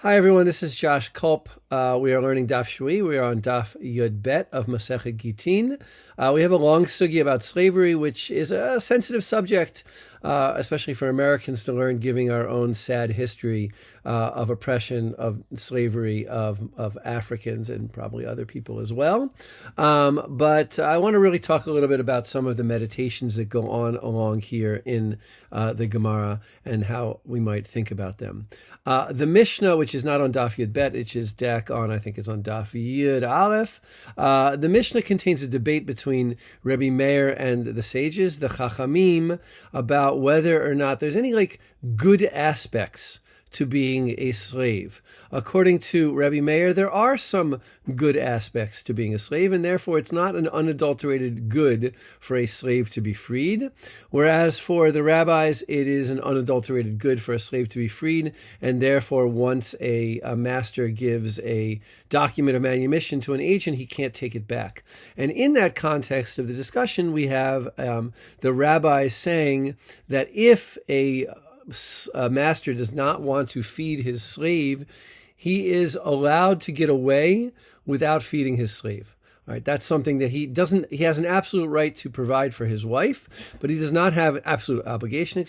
Hi everyone, this is Josh Culp. We are learning Daf Shui. We are on Daf Yod Bet of Masechet Gittin. We have a long sugi about slavery, which is a sensitive subject, especially for Americans to learn, given our own sad history of oppression, of slavery, of Africans and probably other people as well. But I want to really talk a little bit about some of the meditations that go on along here in the Gemara and how we might think about them. The Mishnah, which is not on Daf Yod Bet, which is on, I think it's on Daf Yod Aleph. The Mishnah contains a debate between Rebbe Meir and the sages, the Chachamim, about whether or not there's any good aspects to being a slave. According to Rebbe Meir, there are some good aspects to being a slave, and therefore it's not an unadulterated good for a slave to be freed. Whereas for the rabbis, it is an unadulterated good for a slave to be freed, and therefore once a master gives a document of manumission to an agent, he can't take it back. And in that context of the discussion, we have the rabbis saying that if a master does not want to feed his slave, he is allowed to get away without feeding his slave. All right, that's something that he has an absolute right to provide for his wife, but he does not have an absolute obligation,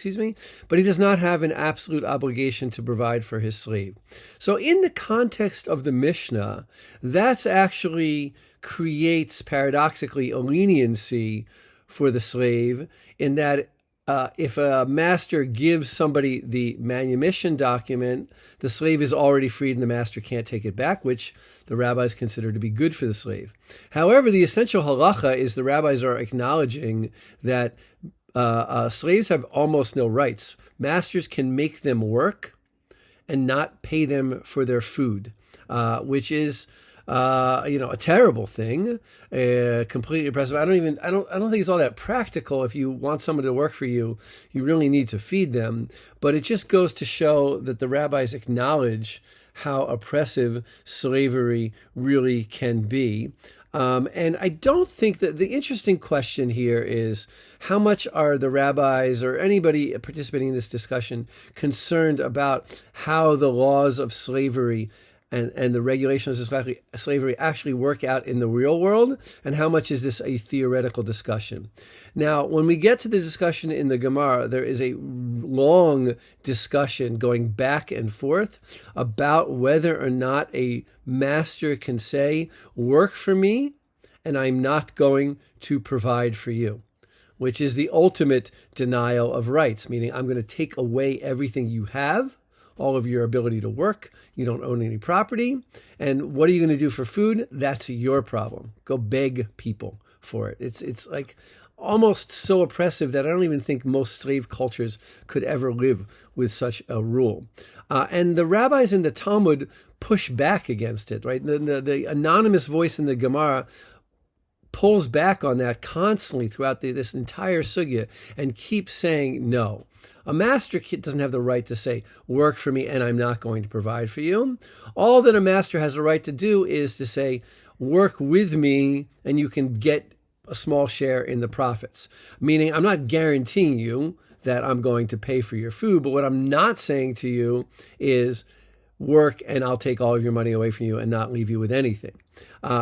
but he does not have an absolute obligation to provide for his slave. So in the context of the Mishnah, that's actually creates paradoxically a leniency for the slave in that if a master gives somebody the manumission document, the slave is already freed and the master can't take it back, which the rabbis consider to be good for the slave. However, the essential halacha is the rabbis are acknowledging that slaves have almost no rights. Masters can make them work and not pay them for their food, which is a terrible thing, completely oppressive. I don't think it's all that practical. If you want someone to work for you, you really need to feed them. But it just goes to show that the rabbis acknowledge how oppressive slavery really can be. And I don't think that the interesting question here is how much are the rabbis or anybody participating in this discussion concerned about how the laws of slavery and the regulations of slavery actually work out in the real world, and how much is this a theoretical discussion? Now, when we get to the discussion in the Gemara, there is a long discussion going back and forth about whether or not a master can say, work for me, and I'm not going to provide for you, which is the ultimate denial of rights, meaning I'm going to take away everything you have, all of your ability to work. You don't own any property. And what are you going to do for food? That's your problem. Go beg people for it. It's like almost so oppressive that I don't even think most slave cultures could ever live with such a rule. And the rabbis in the Talmud push back against it, right? The anonymous voice in the Gemara pulls back on that constantly throughout this entire sugya and keeps saying no. A master doesn't have the right to say, work for me and I'm not going to provide for you. All that a master has a right to do is to say, work with me and you can get a small share in the profits. Meaning, I'm not guaranteeing you that I'm going to pay for your food, but what I'm not saying to you is work and I'll take all of your money away from you and not leave you with anything,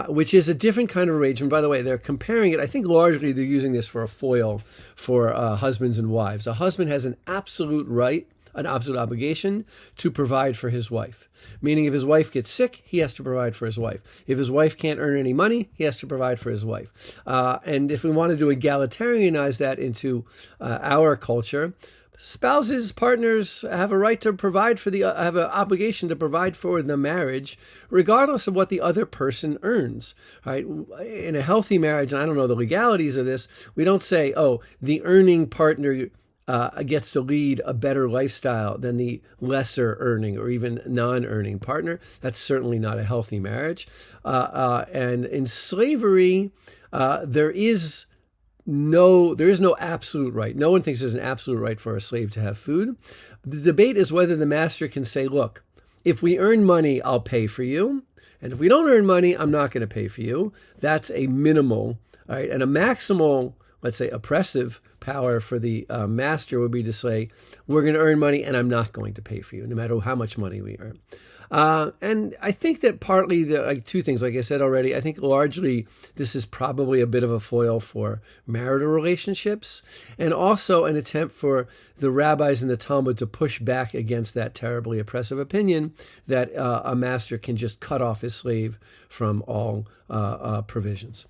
which is a different kind of arrangement. By the way, they're comparing it. I think largely they're using this for a foil for husbands and wives. A husband has an absolute right, an absolute obligation to provide for his wife. Meaning if his wife gets sick, he has to provide for his wife. If his wife can't earn any money, he has to provide for his wife. And if we wanted to egalitarianize that into our culture, spouses, partners have a right to provide have an obligation to provide for the marriage, regardless of what the other person earns. Right? In a healthy marriage, and I don't know the legalities of this, we don't say, oh, the earning partner gets to lead a better lifestyle than the lesser earning or even non-earning partner. That's certainly not a healthy marriage. And in slavery, there is no absolute right. No one thinks there's an absolute right for a slave to have food. The debate is whether the master can say, look, if we earn money, I'll pay for you. And if we don't earn money, I'm not going to pay for you. That's a minimal, all right? And a maximal let's say, oppressive power for the master would be to say, we're going to earn money and I'm not going to pay for you, no matter how much money we earn. And I think that partly two things, like I said already, I think largely this is probably a bit of a foil for marital relationships, and also an attempt for the rabbis in the Talmud to push back against that terribly oppressive opinion that a master can just cut off his slave from all provisions.